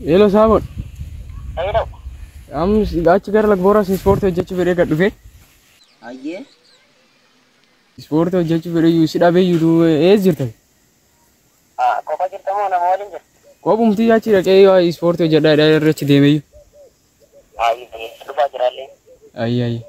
Hello Sabon. Hello. Achi gara lagbora sport hojjechuu fedhee gad dhufe. Ayyee. Sport hojjechuu fedhee yuusi dhabee yuu ees jirta. Kophaa jirtamoo nama waliin jirtu? Kophumti achi dhaqee sport hojjedhaa irratti deemee. Ayyee dhufaa jiraallee. Ayyee.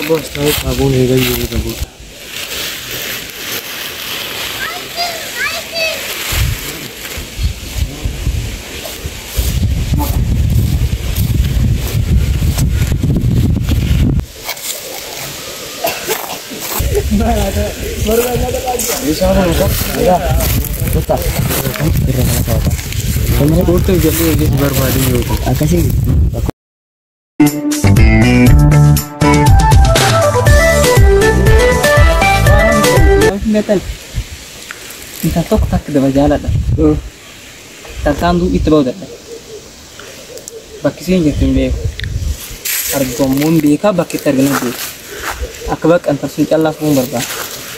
Bos tahu sabun hega juga sabun. Bisa apa kok? Ya, betul. Kira-kira apa? Kamu foto jadi berbadi juga. Apa sih? Metal. Kita tok tak ada majalah dah. Tertandu itu bawa dah. Bakisi yang jadi harga mun bika baki tergenang tu. Akbak antar sincalah pun berba.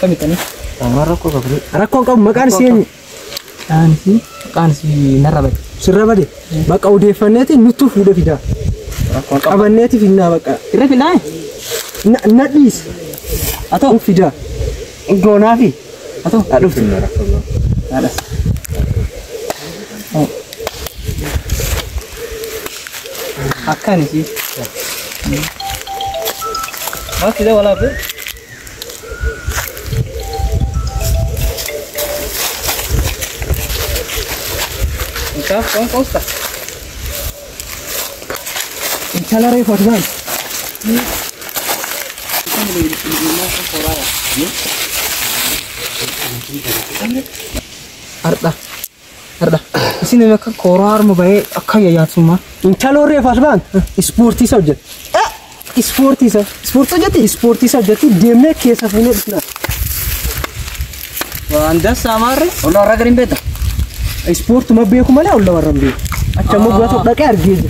Kami tanya. Kamar aku kabur. Rakon kau makan sih ni. Kan si narabat. Surabaya. Baka udah fanati nutuh udah tidak. Abang nanti finna baka. Kira pindah? Nadis. Atau tidak. Engkau nafi? Atau? Aduh finna rakon. Ada. Oh. Akan sih. Mas tidak wala apa? Entah, kau tak? Insyaallah rey Fatman. Kita boleh masuk Korea. Arda. Sini mereka Korea mobile akka ya semua. Insyaallah rey Fatman. Sporti saja. Sporti saja demne kesa punya bisna. Anda sama re? Olahraga rin beta. Sport mabbe ko mala ulla warambe. Acha mo gwato dake argeje.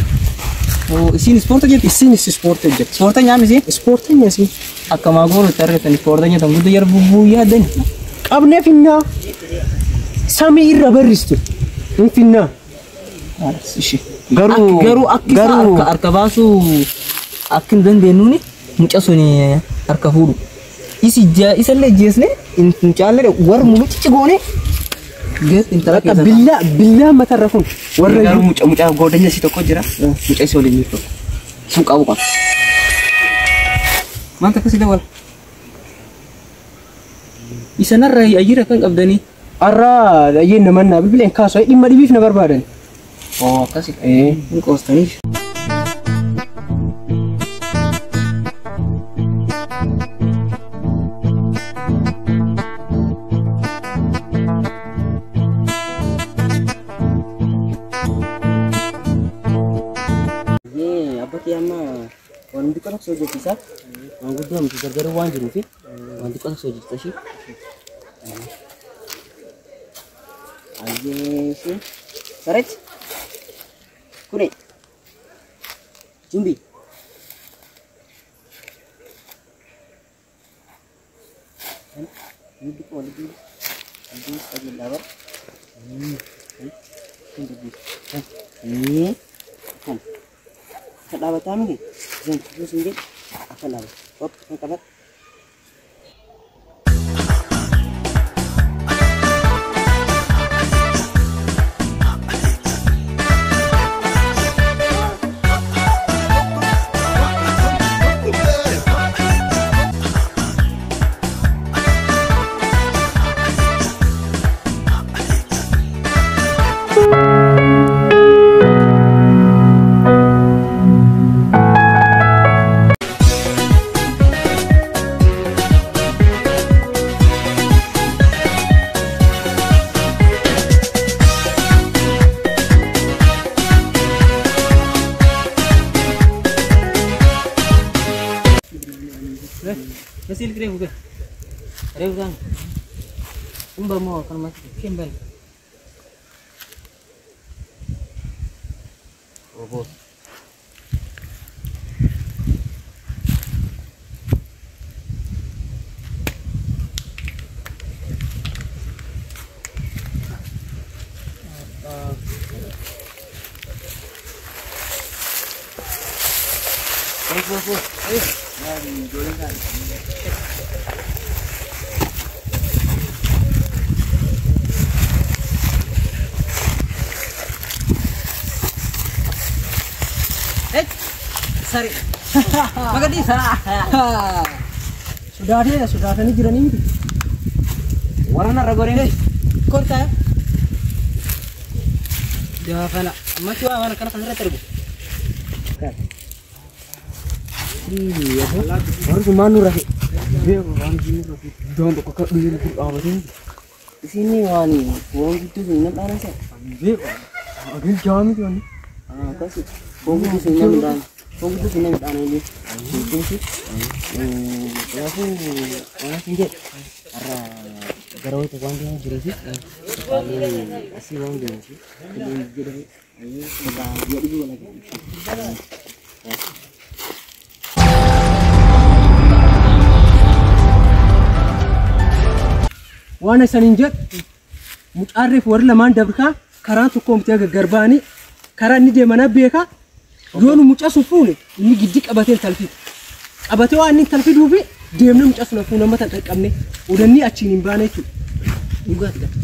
Oh, sini sport aja. Sini sport aja. Sportnya apa sih? Sportnya sih. Akka magoro tarretan sportnya tangguh tu jar bubu ya dan. Abne finna. Sami irra barristu. Finna. Ishi. Garu arka basu. Akin dan denu ni muncul ni arka huru. Isalle jes ne incalle war mulu cicigone. Get intara billah mata rafun. Warra garu muncul godanya si toko jira. Muncul soli ni to. Suka bukan. Mantap kasih dawal. Isana rai ajira kan abdani. Arra ayin naman na bibilen kaso ay imma dibif na barbadan. Oh, kasih. Ini kostani. Nanti kau nak sojo kisah, anggur dua mesti gara-gara wan jenuh sih. Nanti kau nak sojo kita sih. Aje sih, saret, kuning, jumbi. Ini kau lagi, ini lagi lawar. Ini, kan. Kadapat kami ni, jangan terus sendiri. Akan dapat. Kop, kabat. Kesil kire buka. Rebukan. Mbak mau kan masih kembali. Oh bos. Bos. Ayo. Mari gorengan. Sorry. Magadi. Sudah ada nih jiran ini. Warna ragoreng. Korta. Dia kana. Macam mana kana kan terbu. Iya, harus manu rahi. Dia orang sini rahi. Jangan untuk kakak dulu apa ini? Di sini wani. Uang itu sini mana sih? Dia ada jam itu nih. Ah, kasih. Uang itu sini dan uang itu sini dan ini. Itu sih. Aku orang sini. Ara garau itu uang dia jadi sih. Kali asih uang dia sih. Jadi ayo kita dia dulu lagi. Waan isaaniin jedhu mucaarreef warri lamaan dabrkaa karaa tokko miti garbaanii karaa inni deemanaa beekaa yoonu mucaa sun fuune inni giddi qabatee talfii qabatee waan inni talfii fi deemnee mucaa sun fuune amma tan qaqqabne odannii achiin hin baane jechuudha. Dhugaati gata.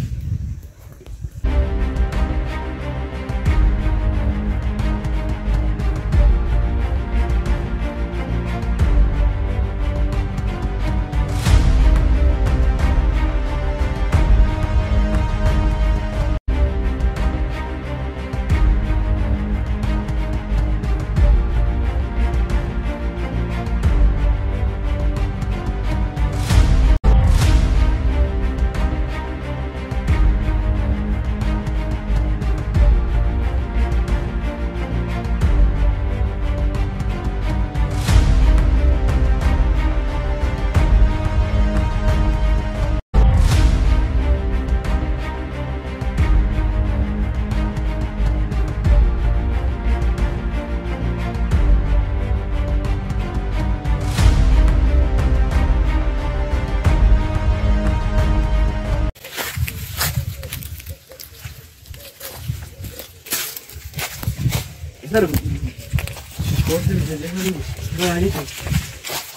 Sir, kok sih jadi nggak ini kan?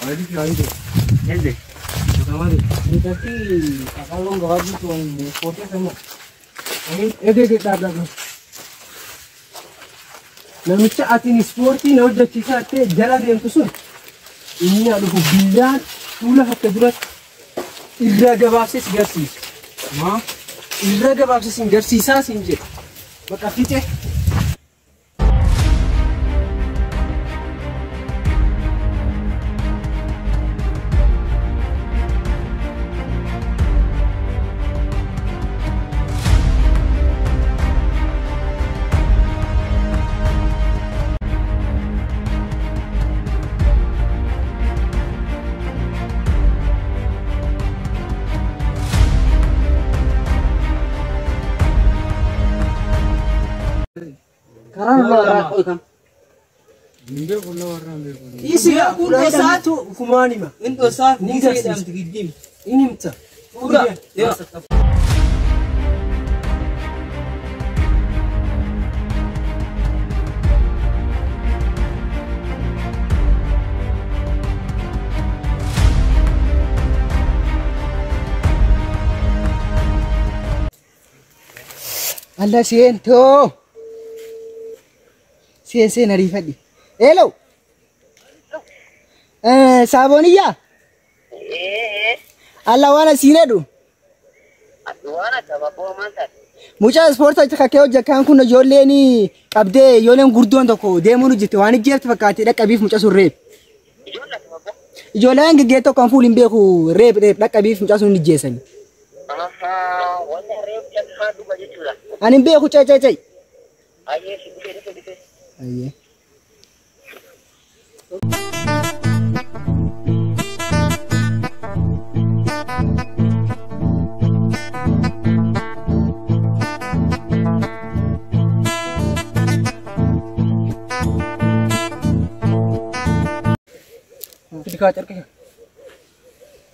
Ada di sini. Jadi, sama di. Ini tapi kalau nggak habis tuh foto sama. Ini kita ada. Namicha atin sporti na udah cisa te jalan yang kusur. Ini ada bilan, pula hati berat. Iraga basis garsis. Ma, iraga basis garsisa sinje. Maka fice. Karena orang kan. Binde bola warna binde. Isi aku satu kumani mah. Itu satu ni saya am tigidim. Ini mta. Udah. Ya. Allah siento. Sen arifadhi. Hello. Saboniya. Allah wana sinedu. Wana sababo manta. Mucha sport acha kakee hojjekan kun ijoolleen qabdee ijoolleen gurdoon tokko deemuun jirti waan ijjeerti fakkaate dhaqqabiif mucha sun reeb. Ijoolleen geggeettoo kan fuul hin beeku reeb dhaqqabiif mucha sun ijjeessan. Wanta reeb jakkaa dhuga jechuudha. Ani hin beeku cay. Ayyee si dhufe. Aye. Achi kaa carqee.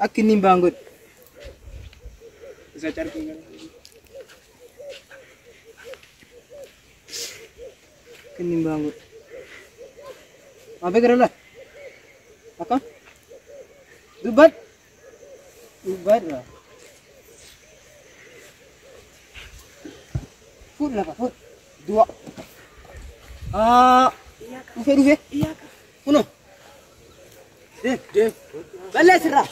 Akka inni hin baan godhe. Isa carqee gara. Akka inni hin baan godhe. Maafii gara laa? Akkam? Dubbadhu. Dubbadhu. Fuudh lafa fuudh. Du'a. Dhufee. Kunoo. Deem. Balleessirraa.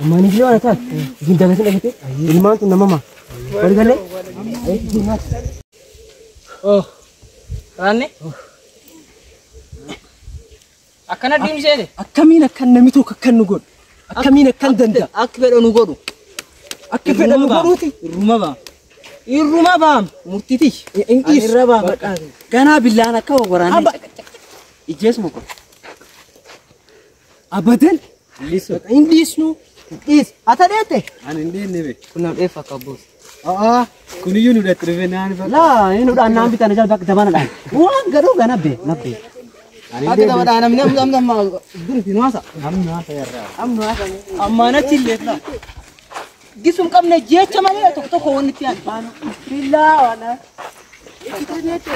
Mani dia orang tak. Ginda kasi lagi tu. Ilman tu nama mah. Kau dengar le? Oh. Rani? Akkana diimsee de. Akkamiin akkan namni tokko akkan nu godhu. Akkamiin akkan danda'a. Akka fedha nu godhu. Akka fedha nu godhuuti. Irruma baam. Irruma baam. Murtiti. Inqis. Irra baam. Ganaa billaan akka waraanee. Ijees muka. Abadan. Liso. Indis nu. Is. Ata deete. Ani indee nebe. Kunam dheefa kabboos. Kuniyyuu nu dha tirfe naan fa. Laa inni dhaan naan bitan jala bakka dabana dhaan. Waan gadoo gana bee nabbe. Akka dabana namni amma durti nuasa. Namni haasa yarraa. Ammaana chilleef laa. Gisum qabne jecha malee tokko tokko wanni itti aan. Billaa wala. Itti deete.